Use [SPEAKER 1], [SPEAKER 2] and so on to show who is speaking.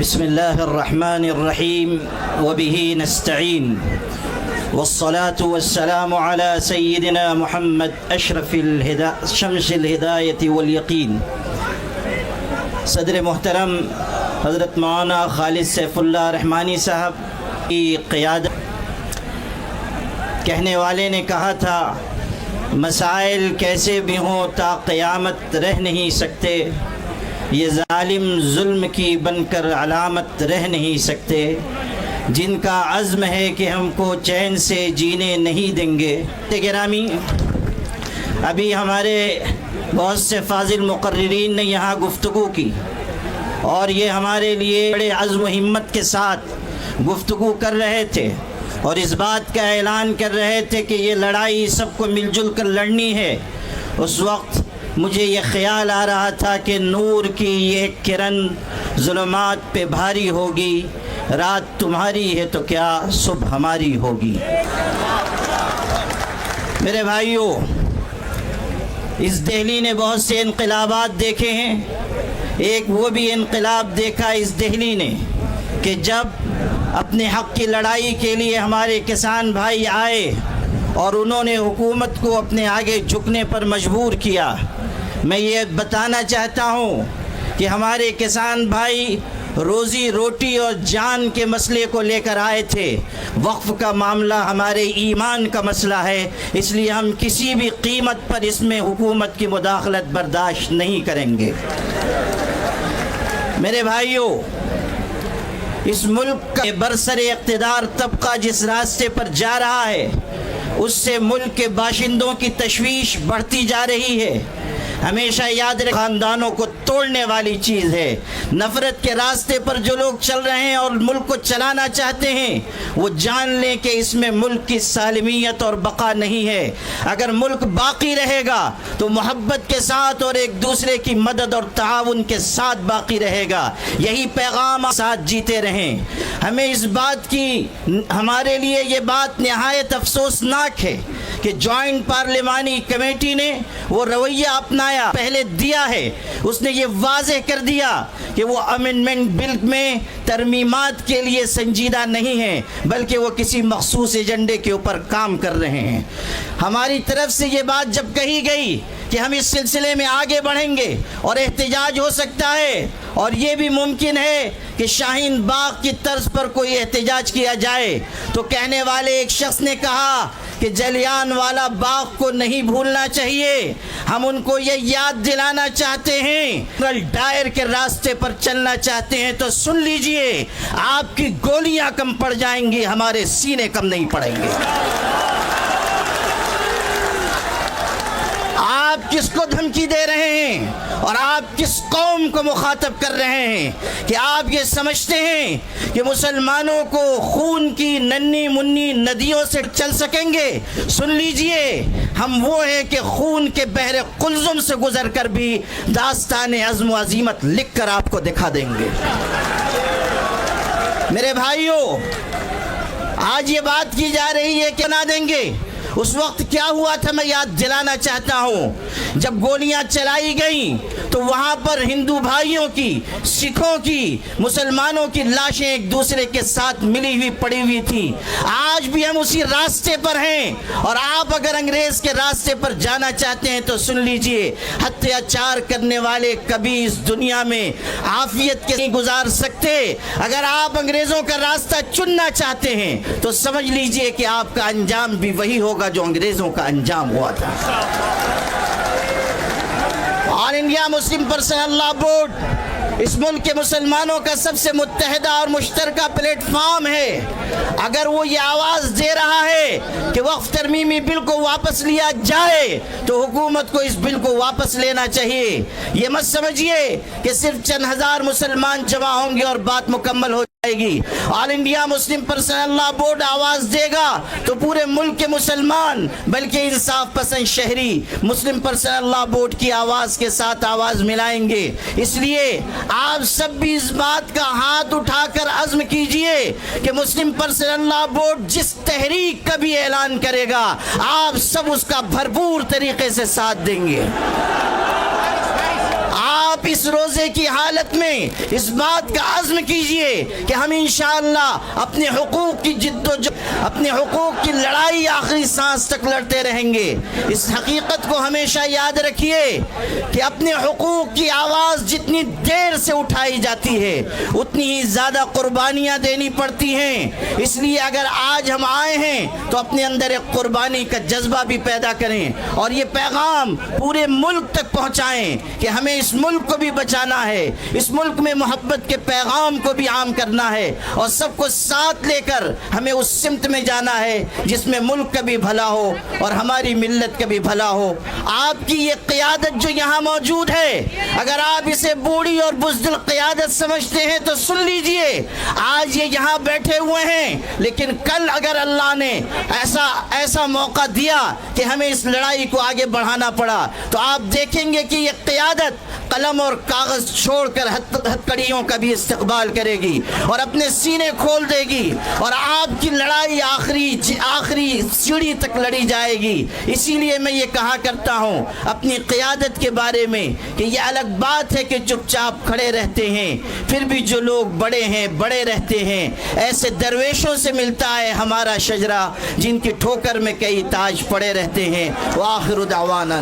[SPEAKER 1] بسم الله الرحمن الرحيم وبه نستعين والصلاة والسلام على سيدنا محمد أشرف شمس الهداية واليقين. صدر محترم حضرت مولانا خالد سیف اللہ رحمانی صاحب کی قیادت. کہنے والے نے کہا تھا مسائل کیسے بھی ہوں تا قیامت رہ نہیں سکتے، یہ ظالم ظلم کی بن کر علامت رہ نہیں سکتے، جن کا عزم ہے کہ ہم کو چین سے جینے نہیں دیں گے. گرامی، ابھی ہمارے بہت سے فاضل مقررین نے یہاں گفتگو کی اور یہ ہمارے لیے بڑے عزم و ہمت کے ساتھ گفتگو کر رہے تھے اور اس بات کا اعلان کر رہے تھے کہ یہ لڑائی سب کو مل جل کر لڑنی ہے. اس وقت مجھے یہ خیال آ رہا تھا کہ نور کی یہ کرن ظلمات پہ بھاری ہوگی، رات تمہاری ہے تو کیا صبح ہماری ہوگی. میرے بھائیوں، اس دہلی نے بہت سے انقلابات دیکھے ہیں. ایک وہ بھی انقلاب دیکھا اس دہلی نے کہ جب اپنے حق کی لڑائی کے لیے ہمارے کسان بھائی آئے اور انہوں نے حکومت کو اپنے آگے جھکنے پر مجبور کیا. میں یہ بتانا چاہتا ہوں کہ ہمارے کسان بھائی روزی روٹی اور جان کے مسئلے کو لے کر آئے تھے. وقف کا معاملہ ہمارے ایمان کا مسئلہ ہے، اس لیے ہم کسی بھی قیمت پر اس میں حکومت کی مداخلت برداشت نہیں کریں گے. میرے بھائیوں، اس ملک کا برسر اقتدار طبقہ جس راستے پر جا رہا ہے اس سے ملک کے باشندوں کی تشویش بڑھتی جا رہی ہے. ہمیشہ یاد رکھیں، خاندانوں کو توڑنے والی چیز ہے. نفرت کے راستے پر جو لوگ چل رہے ہیں اور ملک کو چلانا چاہتے ہیں وہ جان لیں کہ اس میں ملک کی سالمیت اور بقا نہیں ہے. اگر ملک باقی رہے گا تو محبت کے ساتھ اور ایک دوسرے کی مدد اور تعاون کے ساتھ باقی رہے گا. یہی پیغام ساتھ جیتے رہیں. ہمیں اس بات کی، ہمارے لیے یہ بات نہایت افسوسناک ہے کہ جوائنٹ پارلیمانی کمیٹی نے وہ رویہ اپنایا، پہلے دیا ہے. اس نے یہ واضح کر دیا کہ وہ امینڈمنٹ بل میں ترمیمات کے لیے سنجیدہ نہیں ہیں بلکہ وہ کسی مخصوص ایجنڈے کے اوپر کام کر رہے ہیں. ہماری طرف سے یہ بات جب کہی گئی کہ ہم اس سلسلے میں آگے بڑھیں گے اور احتجاج ہو سکتا ہے اور یہ بھی ممکن ہے کہ شاہین باغ کی طرز پر کوئی احتجاج کیا جائے، تو کہنے والے ایک شخص نے کہا کہ جلیان والا باغ کو نہیں بھولنا چاہیے. ہم ان کو یہ یاد دلانا چاہتے ہیں، ڈائر کے راستے پر چلنا چاہتے ہیں تو سن لیجئے، آپ کی گولیاں کم پڑ جائیں گی، ہمارے سینے کم نہیں پڑیں گے. آپ کس کو دھمکی دے رہے ہیں اور آپ کس قوم کو مخاطب کر رہے ہیں کہ آپ یہ سمجھتے ہیں کہ مسلمانوں کو خون کی ننھی منی ندیوں سے چل سکیں گے؟ سن لیجئے، ہم وہ ہیں کہ خون کے بحر قلزم سے گزر کر بھی داستان عزم و عزیمت لکھ کر آپ کو دکھا دیں گے. میرے بھائیوں، آج یہ بات کی جا رہی ہے کہ نہ دیں گے. اس وقت کیا ہوا تھا میں یاد دلانا چاہتا ہوں. جب گولیاں چلائی گئیں تو وہاں پر ہندو بھائیوں کی، سکھوں کی، مسلمانوں کی لاشیں ایک دوسرے کے ساتھ ملی ہوئی پڑی ہوئی تھی. آج بھی ہم اسی راستے پر ہیں اور آپ اگر انگریز کے راستے پر جانا چاہتے ہیں تو سن لیجئے، اتیاچار کرنے والے کبھی اس دنیا میں عافیت کے نہیں گزار سکتے. اگر آپ انگریزوں کا راستہ چننا چاہتے ہیں تو سمجھ لیجئے کہ آپ کا انجام بھی وہی ہوگا جو انگریزوں کا انجام ہوا تھا. آل انڈیا مسلم پرسنل لا بورڈ اس ملک کے مسلمانوں کا سب سے متحدہ اور مشترکہ پلیٹ فارم ہے. اگر وہ یہ آواز دے رہا ہے کہ وقف ترمیمی بل کو واپس لیا جائے تو حکومت کو اس بل کو واپس لینا چاہیے. یہ مت سمجھیے کہ صرف چند ہزار مسلمان جمع ہوں گے اور بات مکمل ہو جائے گی. آل انڈیا مسلم پرسنل لا بورڈ آواز دے گا تو پورے ملک کے مسلمان بلکہ انصاف پسند شہری مسلم پرسنل لا بورڈ کی آواز کے ساتھ آواز ملائیں گے. اس لیے آپ سب بھی اس بات کا ہاتھ اٹھا کر عزم کیجئے کہ مسلم پرسنل لا بورڈ جس تحریک کا بھی اعلان کرے گا آپ سب اس کا بھرپور طریقے سے ساتھ دیں گے. آپ اس اس روزے کی حالت میں اس بات کا عزم کیجئے کہ ہم انشاءاللہ اپنے حقوق کی اپنے حقوق کی لڑائی آخری سانس تک لڑتے رہیں گے۔ اس حقیقت کو ہمیشہ یاد رکھیے کہ اپنے حقوق کی آواز جتنی دیر سے اٹھائی جاتی ہے اتنی ہی زیادہ قربانیاں دینی پڑتی ہیں۔ اس لیے اگر آج ہم آئے ہیں تو اپنے اندر ایک قربانی کا جذبہ بھی پیدا کریں اور یہ پیغام پورے ملک تک پہنچائیں کہ ہمیں اس ملک کو بھی بچانا ہے، اس ملک میں محبت کے پیغام کو بھی عام کرنا ہے اور سب کو ساتھ لے کر ہمیں اس سمت میں جانا ہے جس میں ملک کا بھی بھلا ہو اور ہماری ملت کا بھی بھلا ہو۔ آپ کی یہ قیادت جو یہاں موجود ہے، اگر آپ اسے بوڑھی اور بزدل قیادت سمجھتے ہیں تو سن لیجئے، آج یہ یہاں بیٹھے ہوئے ہیں، لیکن کل اگر اللہ نے ایسا موقع دیا کہ ہمیں اس لڑائی کو آگے بڑھانا پڑا تو آپ دیکھیں گے کہ یہ قیادت قلم اور کاغذ چھوڑ کر ہتھکڑیوں کا بھی استقبال کرے گی اور اپنے سینے کھول دے گی اور آپ کی لڑائی آخری سیڑھی تک لڑی جائے گی۔ اسی لیے میں یہ کہا کرتا ہوں اپنی قیادت کے بارے میں کہ یہ الگ بات ہے کہ چپ چاپ کھڑے رہتے ہیں، پھر بھی جو لوگ بڑے ہیں بڑے رہتے ہیں، ایسے درویشوں سے ملتا ہے ہمارا شجرہ جن کی ٹھوکر میں کئی تاج پڑے رہتے ہیں۔ وآخر دعوانا